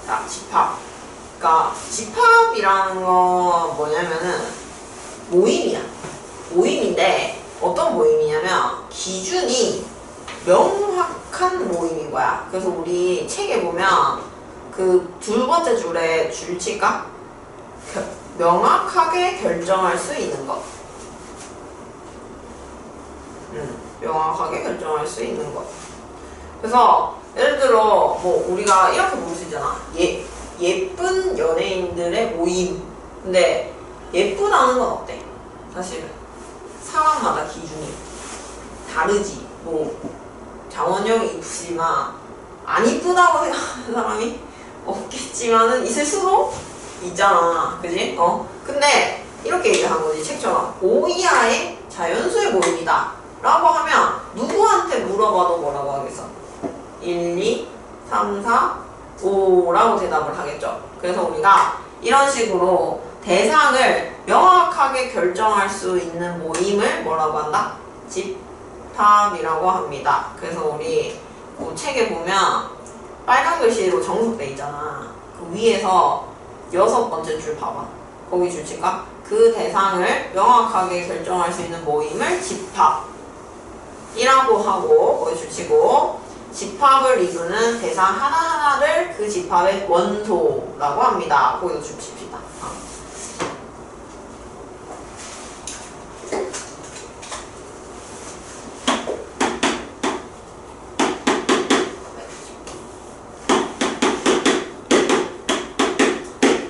자, 집합. 그러니까 집합이라는 건 뭐냐면은 모임이야. 모임인데 어떤 모임이냐면 기준이 명확한 모임인 거야. 그래서 우리 책에 보면 그 두 번째 줄에 줄치가 명확하게 결정할 수 있는 것. 명확하게 결정할 수 있는 것. 그래서 예를 들어 뭐 우리가 이렇게 볼 수 있잖아. 예쁜 연예인들의 모임. 근데 예쁘다는 건 어때? 사실은 사람마다 기준이 다르지. 뭐 장원영이 이쁘지만 안 이쁘다고 생각하는 사람이 없겠지만은 있을 수도 있잖아. 그지? 근데 이렇게 얘기한 거지. 책처럼 5 이하의 자연수의 모임이다 라고 하면 누구한테 물어봐도 뭐라고 하겠어? 1, 2, 3, 4, 5 라고 대답을 하겠죠. 그래서 우리가 이런 식으로 대상을 명확하게 결정할 수 있는 모임을 뭐라고 한다? 집합이라고 합니다. 그래서 우리 그 책에 보면 빨간 글씨로 정석돼 있잖아. 그 위에서 6번째 줄 봐봐. 거기 줄칠까? 그 대상을 명확하게 결정할 수 있는 모임을 집합이라고 하고 거기 줄치고 집합을 이루는 대상 하나하나를 그 집합의 원소라고 합니다. 거기도 줄칩시다.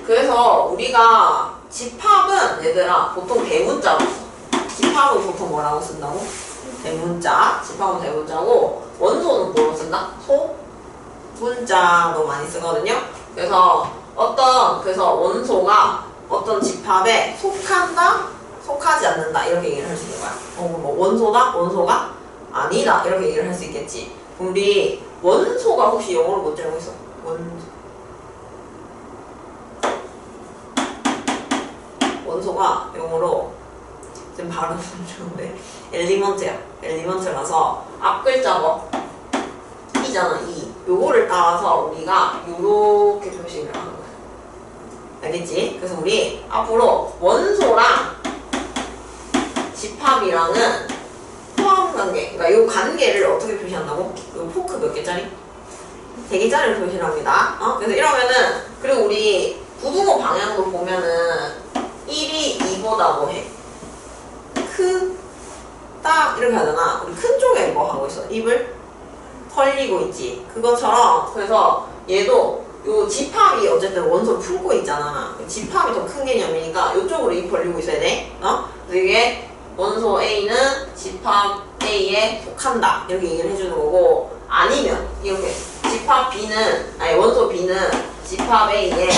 그래서 우리가 집합은 얘들아 보통 대문자로 써. 집합은 보통 뭐라고 쓴다고? 대문자. 집합은 대문자고 원소는 뭐로 쓴다? 소문자로 많이 쓰거든요. 그래서 그래서 원소가 어떤 집합에 속한다, 속하지 않는다 이렇게 얘기를 할 수 있는 거야. 뭐 원소다, 원소가 아니다 이렇게 얘기를 할 수 있겠지. 우리 원소가 혹시 영어로 뭔지 알고 있어? 원소가 영어로 지금 발음은 좀 좋은데 엘리먼트야. 엘리먼트라서 앞 글자가 이잖아. 이. 요거를 따라서 우리가 요렇게 표시를 하는 거야. 알겠지? 그래서 우리 앞으로 원소랑 집합이랑은 포함 관계. 그러니까 요 관계를 어떻게 표시한다고? 요 포크 몇 개짜리? 3개짜리를 표시를 합니다. 그래서 이러면은 그리고 우리 구두모 방향도 보면은 1이 2보다 뭐해? 크다 이렇게 하잖아. 우리 큰 쪽에 뭐 하고 있어? 입을 벌리고 있지. 그것처럼 그래서 얘도 요 집합이 어쨌든 원소를 품고 있잖아. 집합이 더 큰 개념이니까 이쪽으로 입 벌리고 있어야 돼. 그래서 이게 원소 A는 집합 A에 속한다 이렇게 얘기를 해주는 거고 아니면 이렇게 집합 B는 원소 B는 집합 A에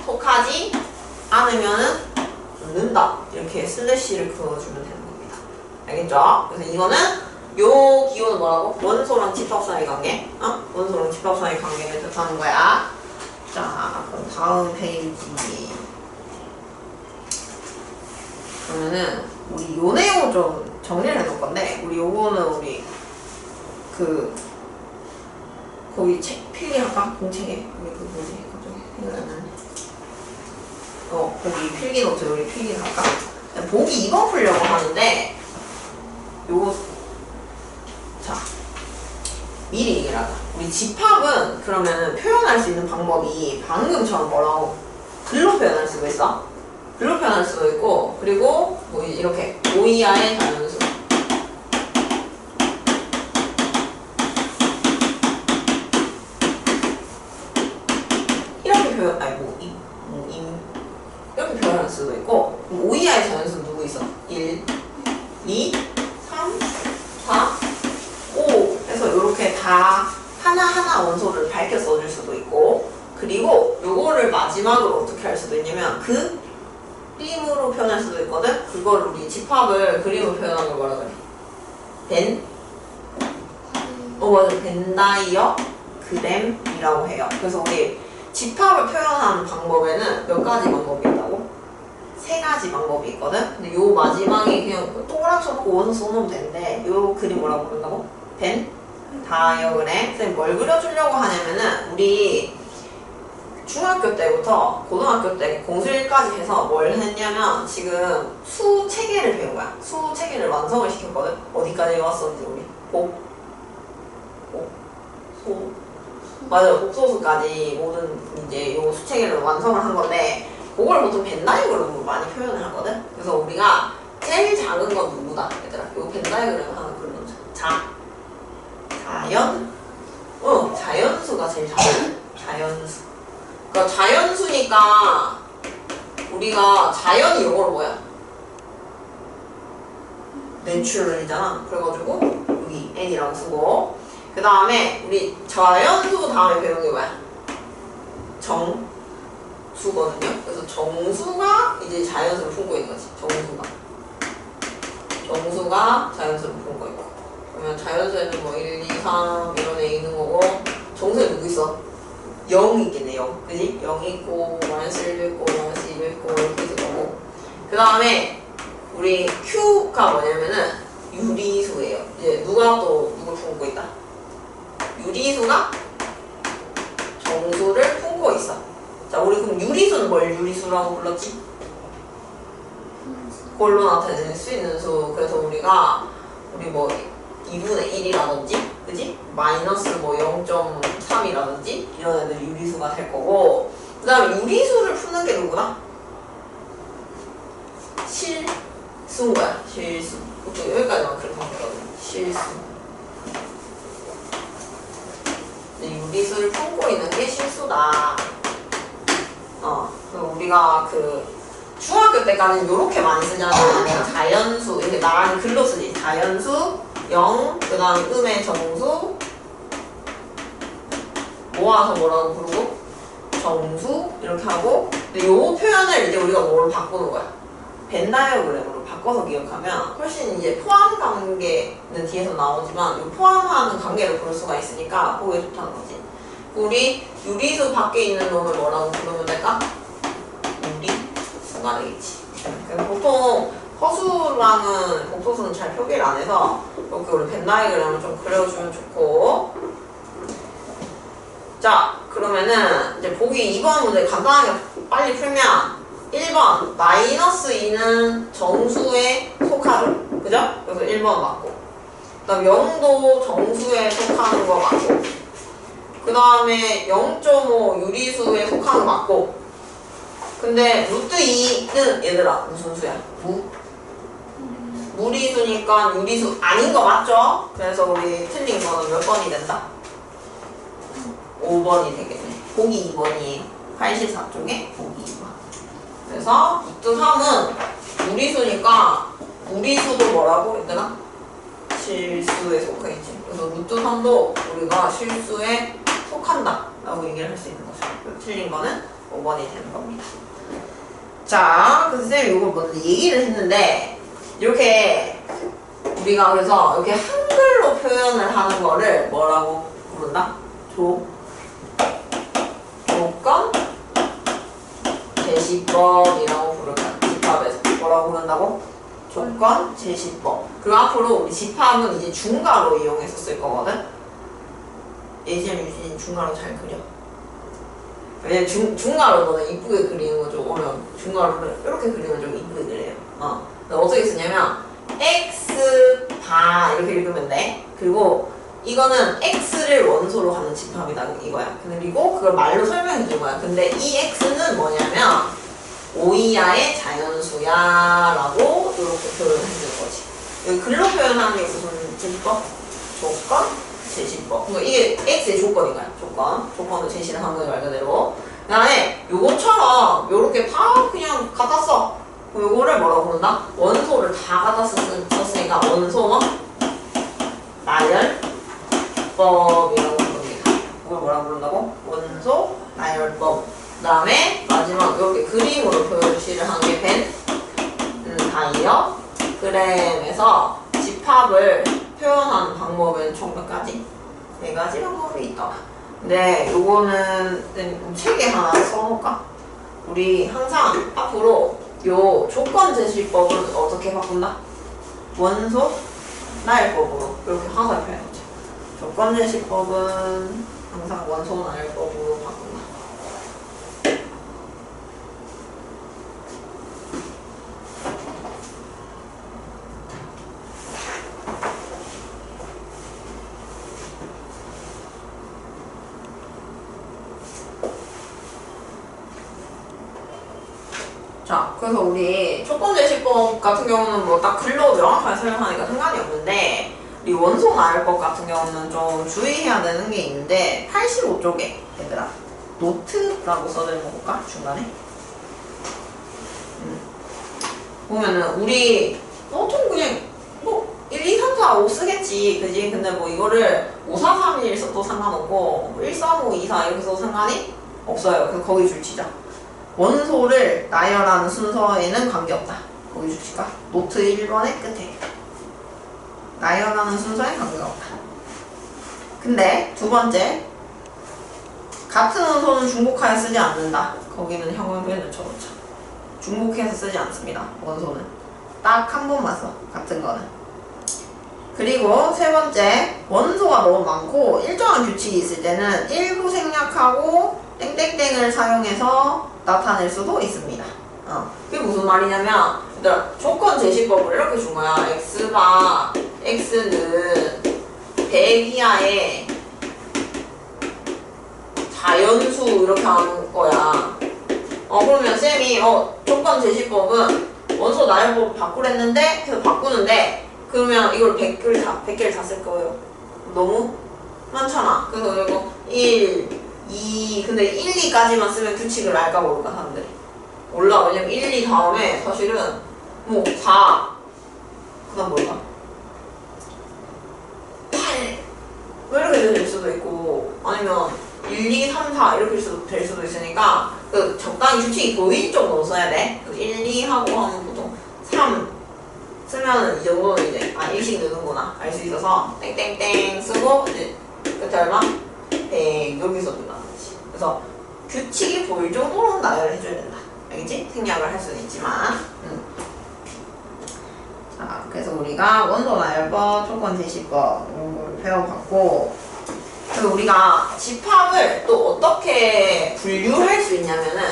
속하지 않으면은 는다 이렇게 슬래시를 그어주면 되는 겁니다. 알겠죠? 그래서 이거는 요 기호는 뭐라고? 원소랑 집합 사이 관계. 원소랑 집합 사이 관계를 뜻하는 거야. 자, 그럼 다음 페이지. 그러면은 우리 요 내용 좀 정리를 해놓을 건데 우리 요거는 우리 거기 책 필기할까? 공책에 우리 그 뭐지? 갑자기 생각이 안 나네. 거기 필기노트 우리 필기할까? 보기 2번 풀려고 하는데 요거 자 미리 얘기를 하자. 우리 집합은 그러면은 표현할 수 있는 방법이 방금처럼 뭐라고 글로 표현할 수도 있어. 글로 표현할 수도 있고 그리고 뭐 이렇게 5 이하의 자연수 이렇게 표현 이렇게 표현할 수도 있고 5 이하의 자연수는 누구 있어? 1, 2, 3, 4, 5 해서 이렇게 다 하나하나 원소를 밝혀 써줄 수도 있고 그리고 요거를 마지막으로 어떻게 할 수도 있냐면 그림으로 표현할 수도 있거든? 그걸 우리 집합을 그림으로 표현하는 걸 뭐라 그래? 맞아. 벤다이어그램이라고 해요. 그래서 우리 집합을 표현하는 방법에는 몇 가지 방법이 있다고? 3가지 방법이 있거든? 근데 요 마지막에 그냥 동그라미 써놓고 원소 써놓으면 되는데 요 그림 뭐라고 부른다고? 벤 다이어그램. 선생님 뭘 그려주려고 하냐면은 우리 중학교 때부터 고등학교 때 공술까지 해서 뭘 했냐면 지금 수 체계를 배운 거야. 수 체계를 완성을 시켰거든. 어디까지 왔었는지 우리 소 맞아요. 복소수까지 모든 이제 요 수체계를 완성을 한 건데 그걸 보통 벤다이그램으로 많이 표현을 하거든. 그래서 우리가 제일 작은 건 누구다 얘들아. 요 벤다이그램 하나 그려놓자. 자연수가 제일 작아. 자연수. 그러니까 자연수니까 우리가 자연이 영어로 뭐야? 내추럴이잖아. 그래가지고 여기 n이라고 쓰고 그 다음에 우리 자연수 다음에 배운 게 뭐야? 정수거든요. 그래서 정수가 이제 자연수를 품고 있는 거지. 정수가 자연수를 품고 있고 그러면 자연수에는 뭐 1, 2, 3 이런 애 있는 거고 정수에 누구 있어? 0이 있겠네. 0 그지? 0이 있고 마이너스 1도 있고 마이너스 2도 있고 이렇게 있을 거고 그 다음에 우리 Q가 뭐냐면은 유리수예요. 이제 누가 또 누굴 품고 있다? 유리수가 정수를 품고 있어. 자, 우리 그럼 유리수는 뭘 유리수라고 불렀지? 그걸로 나타낼 수 있는 수. 그래서 우리 뭐 2분의 1이라든지, 그지? 마이너스 뭐 0.3이라든지 이런 애들 유리수가 될 거고, 그 다음에 유리수를 푸는 게 누구다? 실수인 거야. 실수. 보통 여기까지만 그렇게 하면 되거든. 실수. 유리수를 품고 있는 게 실수다. 그럼 우리가 중학교 때까지는 이렇게 많이 쓰잖아. 자연수, 이렇게 나랑 글로 쓰지. 자연수, 0, 그 다음에 음의 정수, 모아서 뭐라고 부르고, 정수, 이렇게 하고, 근데 요 표현을 이제 우리가 뭐로 바꾸는 거야? 벤다이어그램으로 바꿔서 기억하면 훨씬 이제 포함 관계는 뒤에서 나오지만 요 포함하는 관계를 볼 수가 있으니까 그게 좋다는 거지. 우리 유리수 밖에 있는 놈을 뭐라고 부르면 될까? 유리수가 되겠지. 보통 허수랑은 복소수는 잘 표기를 안 해서 이렇게 우리 벤다이어그램을 좀 그려주면 좋고. 자, 그러면은 이제 보기 2번 문제 간단하게 빨리 풀면 1번 마이너스 2는 정수에 속하죠? 그죠? 그래서 1번 맞고 그 다음 0도 정수에 속하는 거 맞고 그 다음에 0.5 유리수에 속하는 거 맞고 근데 루트 2는 얘들아 무슨 수야? 무리수니까 유리수 아닌 거 맞죠? 그래서 우리 틀린 거는 몇 번이 된다? 5번이 되겠네. 보기 2번이 84쪽에 보기 2번. 그래서 루트 3은 무리수니까 무리수도 뭐라고 얘들아? 실수에 속해있지. 그래서 루트 3도 우리가 실수에 속한다 라고 얘기를 할 수 있는 거죠. 틀린 거는 5번이 되는 겁니다. 자, 그 선생님이 이걸 먼저 얘기를 했는데 이렇게 우리가 그래서 이렇게 한글로 표현을 하는 거를 뭐라고 부른다? 조건 제시법이라고 부르면 집합에서 뭐라고 부른다고? 조건 제시법. 그리고 앞으로 우리 집합은 이제 중괄호 이용해서 쓸 거거든. 예시랑 유진이 중괄호 잘 그려. 왜냐면 중괄호 너는 이쁘게 그리는 거 좀 어려워. 중괄호를 이렇게 그리면 좀 이쁘게 그려요. 어떻게 쓰냐면 x 바 이렇게 읽으면 돼. 그리고 이거는 x를 원소로 하는 집합이다 이거야. 그리고 그걸 말로 설명해 준 거야. 근데 이 x는 뭐냐면 5 이하의 자연수야 라고 이렇게 표현해 줄 거지. 여기 글로 표현하는 게 무슨 제시법? 조건? 제시법. 그러니까 이게 x의 조건인 거야. 조건을 제시를 한 거예요 말 그대로. 그 다음에 요거처럼 요렇게 다 그냥 갖다 써. 그럼 요거를 뭐라고 부른다? 원소를 다 갖다 썼으니까 원소 나열법이라고 부릅니다. 이걸 뭐라고 부른다고? 원소 나열법. 그 다음에 마지막 이렇게 그림으로 표시를 한 게 다이어그램에서 집합을 표현하는 방법은 총 몇 가지? 4가지 방법이 있다. 근데 요거는 책에 하나 써놓을까? 우리 항상 앞으로 요 조건 제시법을 어떻게 바꾼다? 원소 나열법으로 이렇게 항상 표현하죠. 조건 제시법은 항상 원소 나열법으로 바꾼다. 자, 그래서 우리 조건제시법 같은 경우는 뭐 딱 글로 명확하게 설명하니까 상관이 없는데 우리 원소 나열법 같은 경우는 좀 주의해야 되는 게 있는데 85쪽에 얘들아 노트라고 써져 있는 거 볼까? 중간에 보면은 우리 보통 그냥 뭐 1, 2, 3, 4, 5 쓰겠지 그지? 근데 뭐 이거를 5, 4, 3, 1 써도 상관없고 1, 3, 5, 2, 4 이렇게 써도 상관이 없어요. 그래서 거기 줄치자. 원소를 나열하는 순서에는 관계없다. 거기 줄칠까? 노트 1번의 끝에 나열하는 순서에 관계가 없다. 근데 두 번째 같은 원소는 중복하여 쓰지 않는다. 거기는 형용사에 넣어놓자. 중복해서 쓰지 않습니다. 원소는 딱 한 번만 써. 같은 거는. 그리고 세 번째 원소가 너무 많고 일정한 규칙이 있을 때는 일부 생략하고 땡땡땡을 사용해서 나타낼 수도 있습니다. 그게 무슨 말이냐면 얘들아 조건 제시법을 이렇게 준 거야. x바 x는 100 이하의 자연수 이렇게 하는 거야. 그러면 쌤이 조건 제시법은 원소 나열법 바꾸랬는데 그래서 바꾸는데 그러면 이걸 100개를 다 쓸 거예요. 너무 많잖아. 그래서 이거 1, 2 근데 1, 2까지만 쓰면 규칙을 알까 모를까 사람들이 몰라. 왜냐면 1, 2 다음에 사실은 뭐 4 그 다음 뭘까? 8 뭐 이렇게 될 수도 있고 아니면 1, 2, 3, 4 이렇게 될 수도 있으니까 그 적당히 규칙이 보일 정도로 써야 돼. 1, 2 하고 하면 보통 3 쓰면은 이 정도는 이제 1씩 느는구나 알 수 있어서 땡땡땡 쓰고 이제 끝에 얼마? 100 여기서 누나 거지. 그래서 규칙이 보일 정도로는 나열을 해줘야 된다. 알겠지? 생략을 할 수는 있지만 자, 그래서 우리가 원소 나열법, 조건 제시법 이런 걸 배워봤고 그래서 우리가 집합을 또 어떻게 분류할 수 있냐면은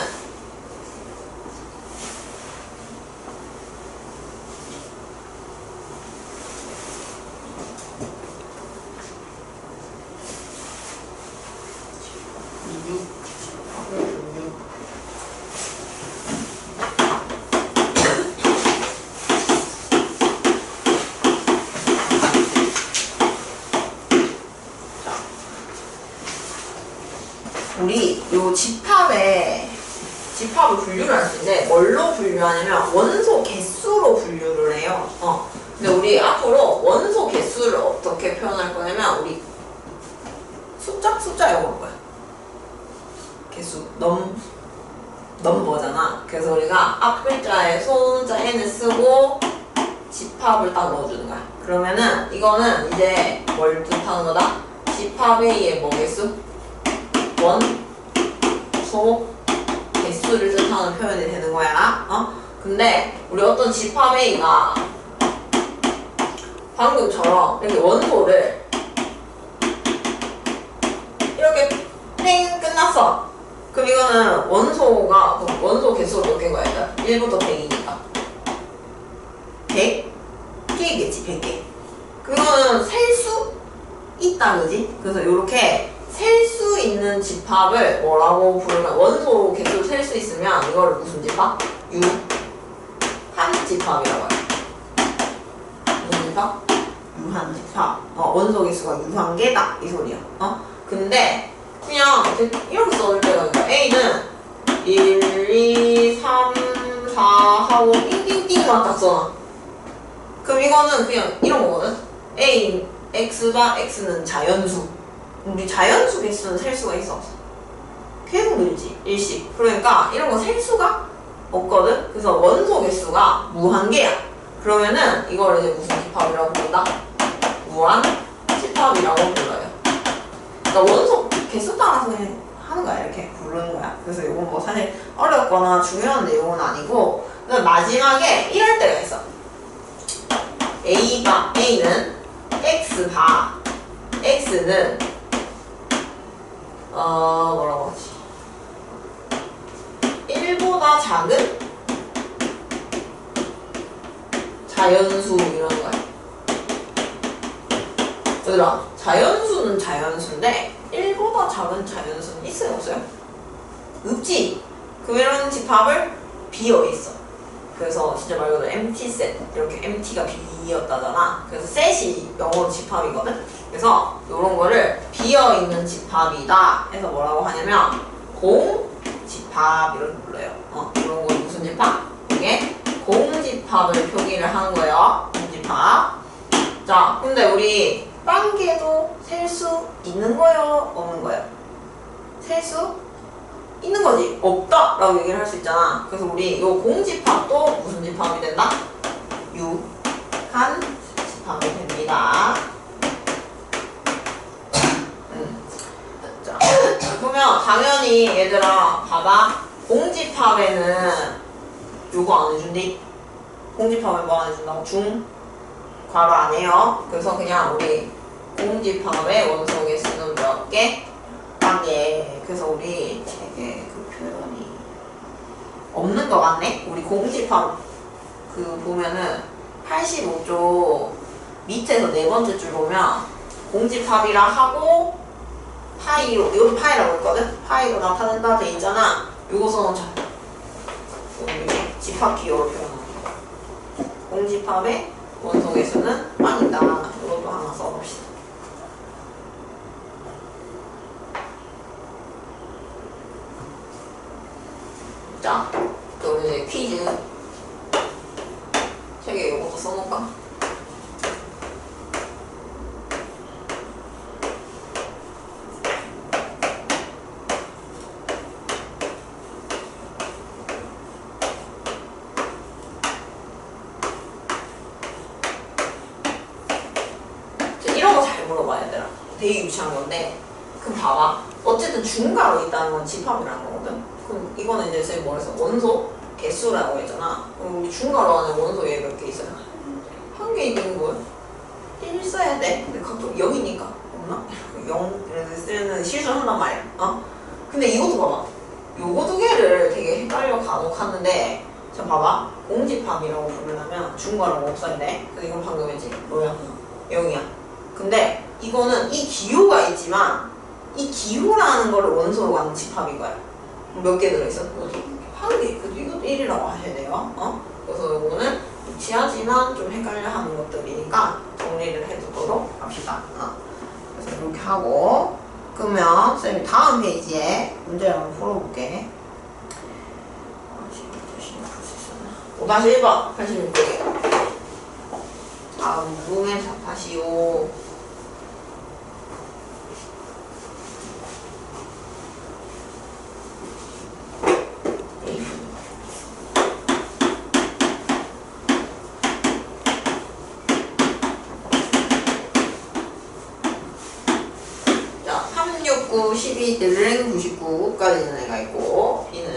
우리 요 집합을 분류를 할 수 있는데 뭘로 분류하냐면 원소 개수로 분류를 해요. 근데 우리 앞으로 원소 개수를 어떻게 표현할 거냐면 우리 숫자 이거 볼 거야. 개수 넘버잖아. 그래서 우리가 앞 글자에 소자 n을 쓰고 집합을 딱 넣어주는 거야. 그러면은 이거는 이제 뭘 뜻하는 거다? 집합 A의 뭐 개수? 원소 개수를 뜻하는 표현이 되는 거야. 근데 우리 어떤 집합 A가 방금처럼 이렇게 원소를 이렇게 땡 끝났어. 그럼 이거는 원소 개수가 몇 개인 거야? 일단 1부터 100이니까 100개겠지. 100개. 그거는 셀 수 있다 그지? 그래서 이렇게 셀 수 있는 집합을 뭐라고 부르면 원소 개수를 셀 수 있으면 이거를 무슨 집합? 유한 집합이라고 해요. 무슨 집합? 유한 집합. 원소 개수가 유한 개다 이 소리야. 근데 그냥 이렇게 써줄 때가 있어요. A는 1, 2, 3, 4 하고 띵띵띵만 딱 써놔. 그럼 이거는 그냥 이런 거거든. A, X가 X는 자연수. 우리 자연수 개수는 셀 수가 있어 없어? 계속 늘지 일씩. 그러니까 이런 거 셀 수가 없거든. 그래서 원소 개수가 무한개야. 그러면은 이걸 이제 무슨 집합이라고 부른다? 무한 집합이라고 불러요. 그러니까 원소 개수 따라서 그냥 하는 거야. 이렇게 부르는 거야. 그래서 이건 뭐 사실 어렵거나 중요한 내용은 아니고 마지막에 이럴 때가 있어. A는 X바 X는 뭐라고 하지? 1보다 작은 자연수 이러는 거야. 얘들아, 자연수는 자연수인데 1보다 작은 자연수는 있어요 없어요? 없지. 그럼 이런 집합을 비어 있어. 그래서 진짜 말 그대로 empty set 이렇게 empty가 비었다잖아. 그래서 set이 영어로 집합이거든. 그래서 이런 거를 비어 있는 집합이다 해서 뭐라고 하냐면 공집합 이렇게 불러요. 이런 거 무슨 집합? 이게 공집합을 표기를 하는 거예요. 공집합. 자, 근데 우리 빵개도 셀 수 있는 거예요? 없는 거예요? 셀 수 있는 거지. 없다 라고 얘기를 할 수 있잖아. 그래서 우리 이 공집합도 무슨 집합이 된다? 유한 집합이 됩니다. 자, 그러면 당연히 얘들아 봐봐. 공집합에는 요거 안 해준디? 공집합에 뭐 안 해준다고? 중? 괄호 안 해요. 그래서 그냥 우리 공집합의 원소 개수는 몇 개? 한 개. 그래서 우리 책에 그 표현이 없는 것 같네? 우리 공집합 그 보면은 85쪽 밑에서 네 번째 줄 보면 공집합이라 하고 파이로, 여기 파이라고 했거든? 파이로 나타낸다 돼 있잖아. 요거 써놓자. 여기 집합 기호로 표현하는 거. 공집합의 원소 개수는 빵이다. 이것도 하나 써봅시다. 자, 그럼 이제 퀴즈. 책에 이것도 써놓을까? 이런 거 잘 물어봐야 되라. 되게 유치한 건데. 그럼 봐봐. 어쨌든 중괄호 있다는 건 집합이라는 거거든. 그럼 이거는 이제 선생님 뭐 했어? 원소 개수라고 했잖아. 그럼 우리 중괄호 안에 원소 얘 몇 개 있어요? 한 개 있는 거야. 1 써야 돼. 근데 각각 0이니까 없나? 0 이렇게 쓰면 실수한단 말이야. 근데 이것도 봐봐. 요거 두 개를 되게 헷갈려 간혹 하는데 자 봐봐. 공집합이라고 부르려면 중괄호가 없어야 돼. 근데 이건 방금 했지? 뭐야? 0이야. 근데 이거는 이 기호가 있지만 이 기호라는 거를 원소로 가는 집합인 거야. 몇 개 들어있어? 한 개. 그래서 이것도 1이라고 하셔야 돼요. 그래서 이거는 유치하지만 좀 헷갈려 하는 것들이니까 정리를 해두도록 합시다. 그래서 이렇게 하고 그러면 쌤이 다음 페이지에 문제를 한번 풀어볼게. 5-1번 86개. 다음 무궁의 답하시오. 자, 3, 6, 9, 12, 99까지는 애가 있고 B는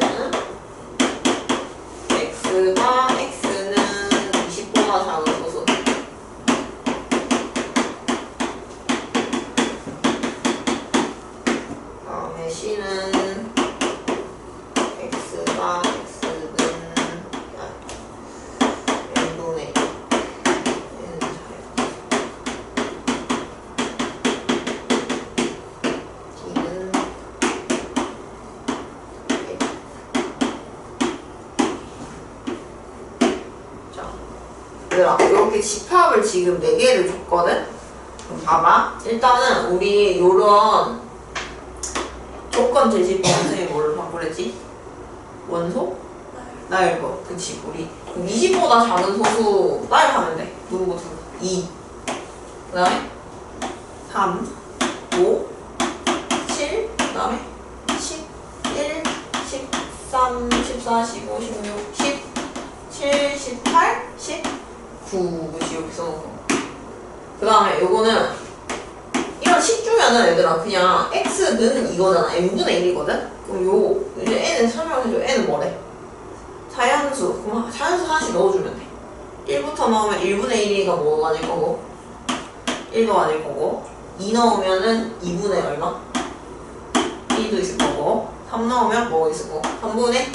X가 X는 20보다 작은 소수. 다음에 C는 X가 X는 n분의 1. 얘는 잘해. D는 얘들아, 이렇게 집합을 지금 4개를 줬거든? 그럼 봐봐. 일단은 우리 요런 조건 제시법 선생님이 뭘로 바꾸랬지? 원소? 나열거. 그치, 우리 20보다 작은 소수 나열하면 돼. 누구부터? 2. 그 다음에 3, 5, 7, 그 다음에 11, 13, 14, 15, 16, 17, 18, 19 그치 이렇게 써놓고 그 다음에 요거는 이런 식주면은 얘들아 그냥 x는 이거잖아 n분의 1이거든? 그럼 요 이제 n은 설명해줘. n은 뭐래? 자연수. 그럼 자연수 하나씩 넣어주면 돼. 1부터 넣으면 1분의 1이가 뭐가 될 거고 1도 될 거고 2 넣으면은 2분의 얼마? 1도 있을 거고 3 넣으면 뭐가 있을 거고 3분의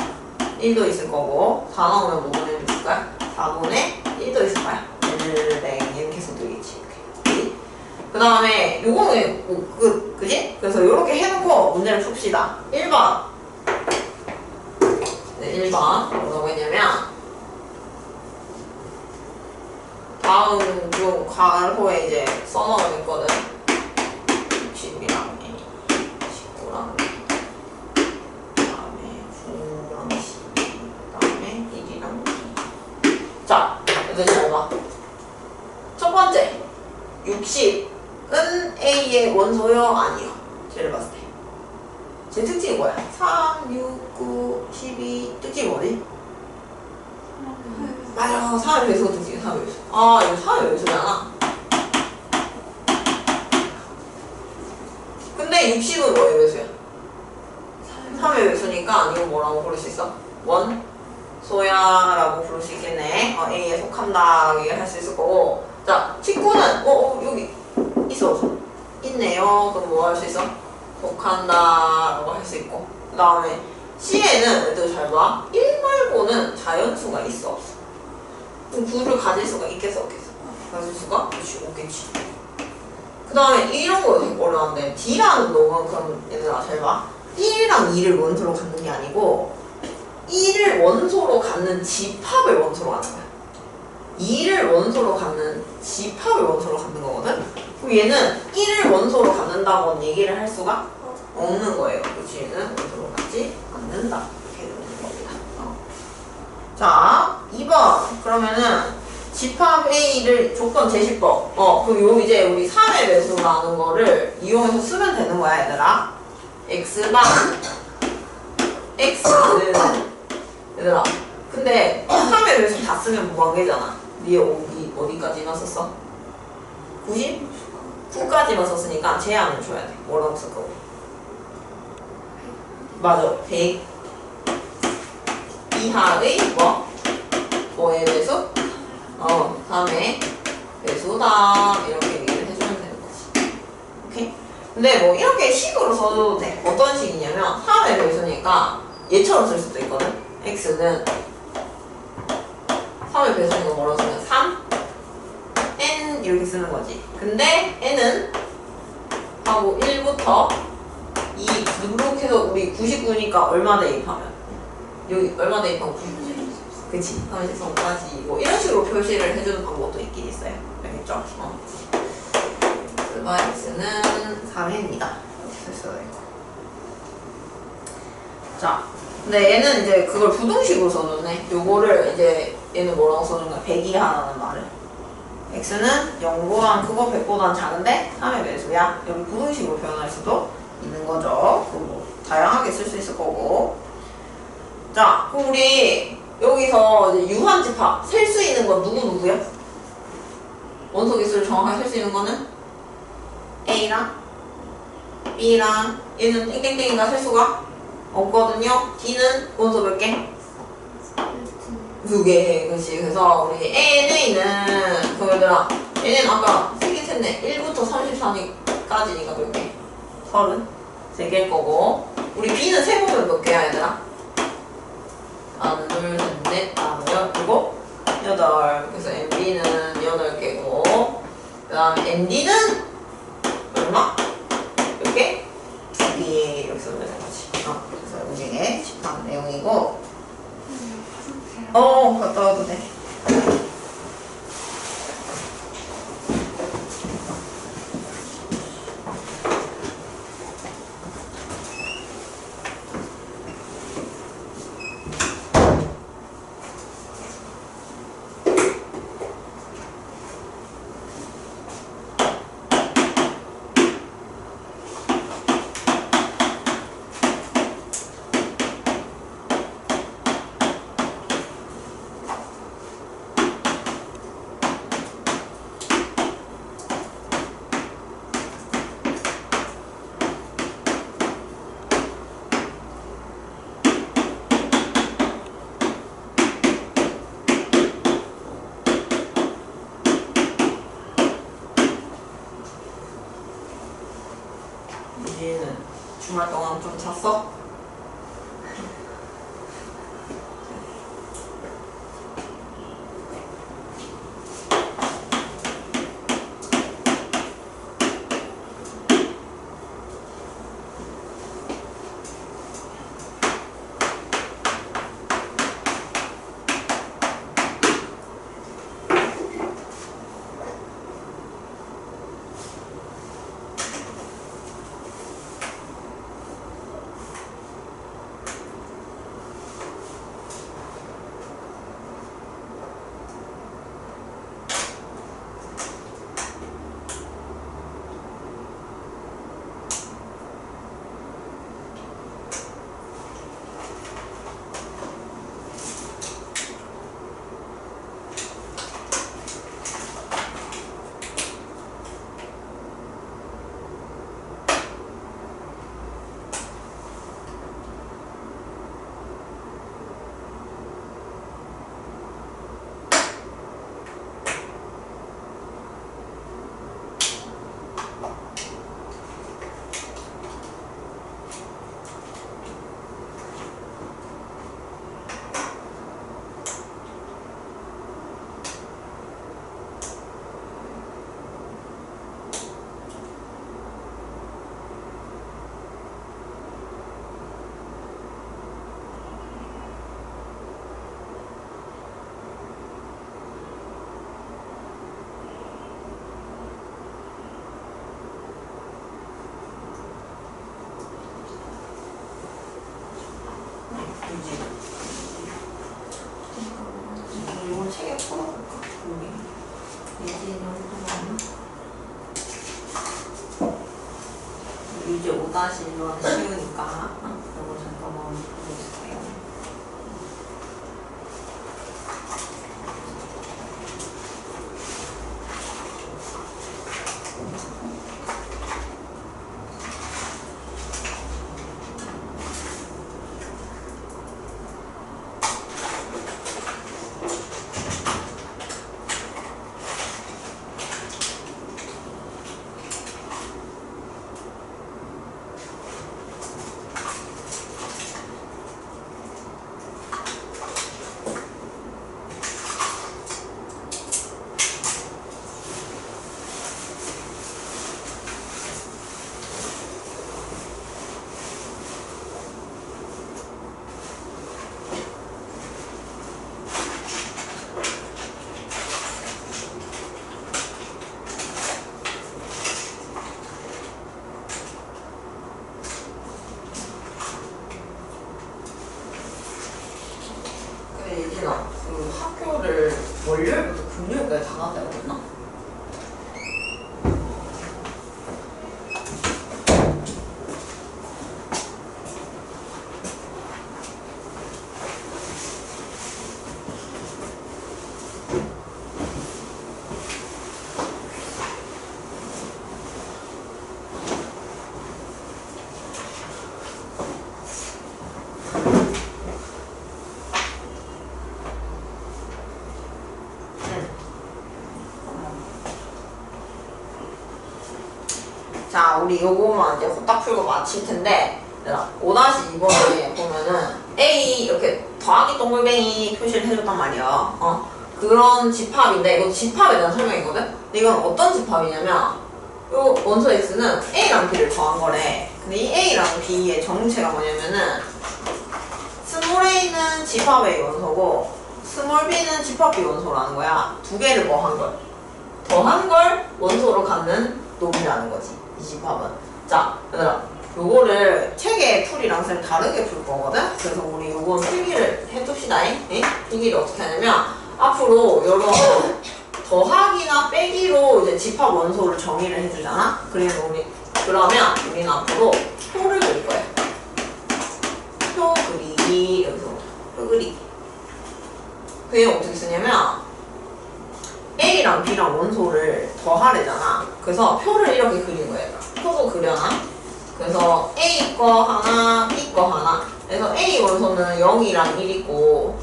1도 있을 거고 4 넣으면 뭐가 있을 거야? 4분의 1도 있을 거야. 이렇게 해서 되겠지. 그 다음에 요거는 그지? 그래서 요렇게 해놓고 문제를 풉시다. 1번. 네, 1번. 뭐라고 했냐? 뭐냐면 다음 중 괄호에 이제 써넣어야겠거든. 60이랑 19랑 그다음에 9랑 10 그다음에 1이랑 2. 자, 얘들 잘 봐. 첫 번째 60은 A의 원소요? 아니요. 쟤를 봤을 때 제 특징이 뭐야? 3, 6, 9, 12 특징이 뭐지? 맞아, 3의 배수가 특징이야. 3의 배수. 아, 이거 3의 배수잖아. 근데 60은 뭐의 배수야? 3의 배수니까 이거 뭐라고 부를 수 있어? 원소야라고 부를 수 있겠네. A에 속한다 얘기할 수 있을 거고. 자, 19는 여기 있어 없어? 있네요. 그럼 뭐 할 수 있어? 속한다라고 할 수 있고. 그 다음에 C에는 얘들 잘 봐. 1 말고는 자연수가 있어 없어? 그럼 9를 가질 수가 있겠어 없겠어? 가질 수가? 그렇지, 없겠지. 그 다음에 이런 거 되게 어려운데 D라는 놈은 그럼 얘들아 잘 봐. 1이랑 2를 원소로 갖는 게 아니고 1을 원소로 갖는 집합을 원소로 갖는 거야. 2를 원소로 갖는 집합을 원소로 갖는 거거든? 그럼 얘는 1을 원소로 갖는다고는 얘기를 할 수가 없는 거예요. 그렇지? 얘는 원소로 갖지 않는다. 이렇게 되는 겁니다. 자, 2번. 그러면은 집합 A를 조건 제시법. 그럼 요 이제 우리 3의 배수라는 거를 이용해서 쓰면 되는 거야, 얘들아. X방 X는 얘들아. 근데 3의 배수 다 쓰면 무관계잖아. 위에 어디까지만 썼어? 99까지만 썼으니까 제한을 줘야 돼. 뭐라고 쓸 거고? 맞아. 100 이하의 뭐의 배수? 3의 배수다. 이렇게 얘기를 해주면 되는 거지. 오케이? 근데 뭐 이렇게 식으로 써도 돼. 어떤 식이냐면 3의 배수니까 얘처럼 쓸 수도 있거든. X는 3의 배수니까 뭐라고 쓰면 3 N 이렇게 쓰는 거지. 근데 N은 하고 1부터 2 누룩해서 우리 99니까 얼마 대입하면 여기 얼마 대입하면 99지? 그치? 33까지 뭐 이런 식으로 표시를 해주는 방법도 있긴 있어요. 알겠죠? X는 3회입니다. 이렇게 써야 되고. 자, 근데 얘는 이제 그걸 부등식으로 써줬네. 요거를 이제 얘는 뭐라고 써준가? 100 이하라는 말을. X는 0보단 크고 100보단 작은데 3의 배수야. 여기 부등식으로 표현할 수도 있는 거죠. 뭐 다양하게 쓸 수 있을 거고. 자, 그럼 우리 여기서 이제 유한집합 셀 수 있는 건 누구야? 원소 개수를 정확하게 셀 수 있는 거는 A랑 B랑 얘는 땡땡땡인가 셀 수가 없거든요. D는 원소 몇 개? 2개. 그렇지. 그래서 우리 NA는 그 얘들아 얘는 아까 3개 셌네. 1부터 34까지니까 몇 개? 33개일 거고. 우리 B는 세보면 몇 개야 얘들아? 하나, 둘, 셋, 넷, 다섯, 일곱, 여덟. 그래서 MB는 8개고 그 다음에 ND는 얼마? 몇 개? 2개. 이렇게 쓰면 되는 거지. 그래서 이게 집합 내용이고 갔다 와도 돼. 이제는 주말 동안 좀 잤어? 이제 5-1번 쉬우니까 이거 잠깐만 보여주세요. 예진아, 그 학교를 월요일부터 금요일까지 다 간다고 했나? 자, 우리 요거만 이제 후딱 풀고 마칠 텐데, 5-2번에 보면은 A 이렇게 더하기 동글뱅이 표시를 해줬단 말이야. 그런 집합인데, 이거 집합에 대한 설명이거든? 근데 이건 어떤 집합이냐면, 요 원소 X는 A랑 B를 더한 거래. 근데 이 A랑 B의 정체가 뭐냐면은, 스몰 A는 집합 A 원소고, 스몰 B는 집합 B 원소라는 거야. 두 개를 뭐 한 걸? 더한 걸 원소로 갖는 놈이라는 거지. 이 집합은. 자, 얘들아, 요거를 책의 풀이랑 쌤 다르게 풀 거거든? 그래서 우리 요건 필기를 해둡시다. 필기를 어떻게 하냐면, 앞으로 요런 더하기나 빼기로 이제 집합 원소를 정의를 해주잖아? 그러면 우리는 앞으로 표를 그릴 거야. 표 그리기, 여기서 표 그리기. 그게 어떻게 쓰냐면, A랑 B랑 원소를 더하래잖아. 그래서 표를 이렇게 그린 거예요. 표도 그려놔. 그래서 A 거 하나, B 거 하나. 그래서 A 원소는 0이랑 1 있고,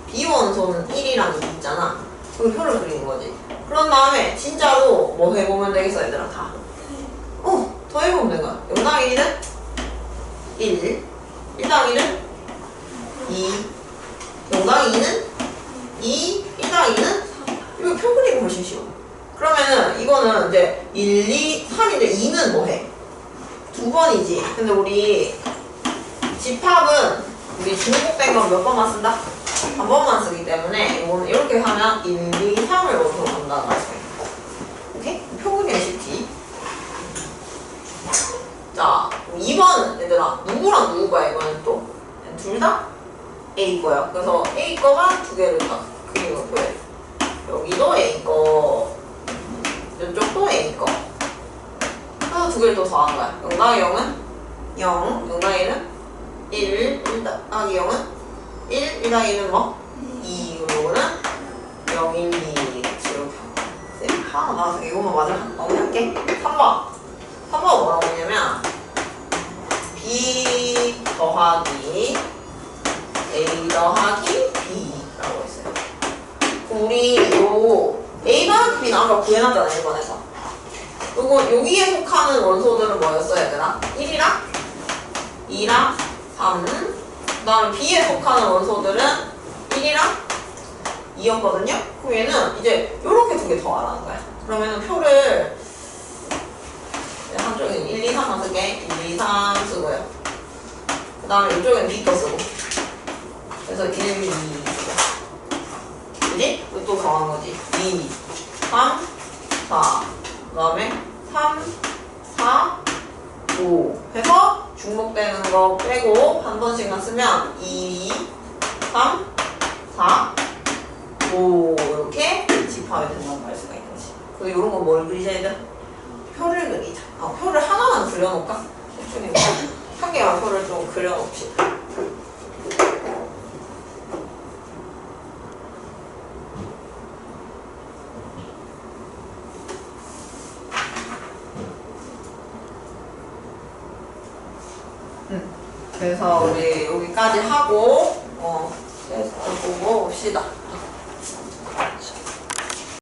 B 원소는 1이랑 2 있잖아. 그 표를 그리는 거지. 그런 다음에 진짜로 뭐 해보면 되겠어, 얘들아, 다. 더 해보면 되는 거야. 0 더하기 1은 1. 1 더하기 1은 2. 0 더하기 2는 2. 1 더하기 2는 이거 표 그리기 훨씬 쉬워. 그러면은 이거는 이제 1, 2, 3인데 2는 뭐 해? 2번이지. 근데 우리 집합은 우리 중복된 건 몇 번만 쓴다? 한 번만 쓰기 때문에 이거는 이렇게 하면 1, 2, 3을 원소로 간다는 거지. 오케이? 표 그리기 쉽지. 자, 2번은 얘들아 누구랑 누구 거야 이거는 또? 둘 다 A 거야. 그래서 A 거가 두 개를 딱 그리는 거야. 여기도 A거, 이쪽도 A거. 그래서 두 개를 또 더한 거야. 0 더하기 0은 0, 0 더하기 1은 1, 1 더하기 0은 1, 1 더하기 1은 뭐? 2, 그리고는 0, 1, 2. 이렇게 하나 나와서 이것만 맞으면 넘어갈게. 3번. 3번 뭐라고 했냐면 B 더하기 A 더하기 B라고 했어요. 우리 요 A 더하기 B는 아까 구해놨잖아 1번에서. 요거 여기에 속하는 원소들은 뭐였어 얘들아? 1이랑 2랑 3. 그 다음에 B에 속하는 원소들은 1이랑 2였거든요? 그럼 얘는 이제 요렇게 두 개 더 하라는 거야. 그러면은 표를 한쪽에는 1, 2, 3만 쓸게. 1, 2, 3 쓰고요. 그 다음에 이쪽에는 B 거 쓰고. 그래서 1, 2 그지? 또 더한 거지. 2, 3, 4. 그 다음에 3, 4, 5. 해서 중복되는 거 빼고 한 번씩만 쓰면 2, 3, 4, 5. 이렇게 집합이 된다고 할 수가 있는 거지. 그리고 이런 거 뭘 그리자 얘들? 표를 그리자. 표를 하나만 그려놓을까? 실중에 한 개만 표를 좀 그려놓읍시다. 그래서 우리 여기까지 하고 테스트 보고 봅시다.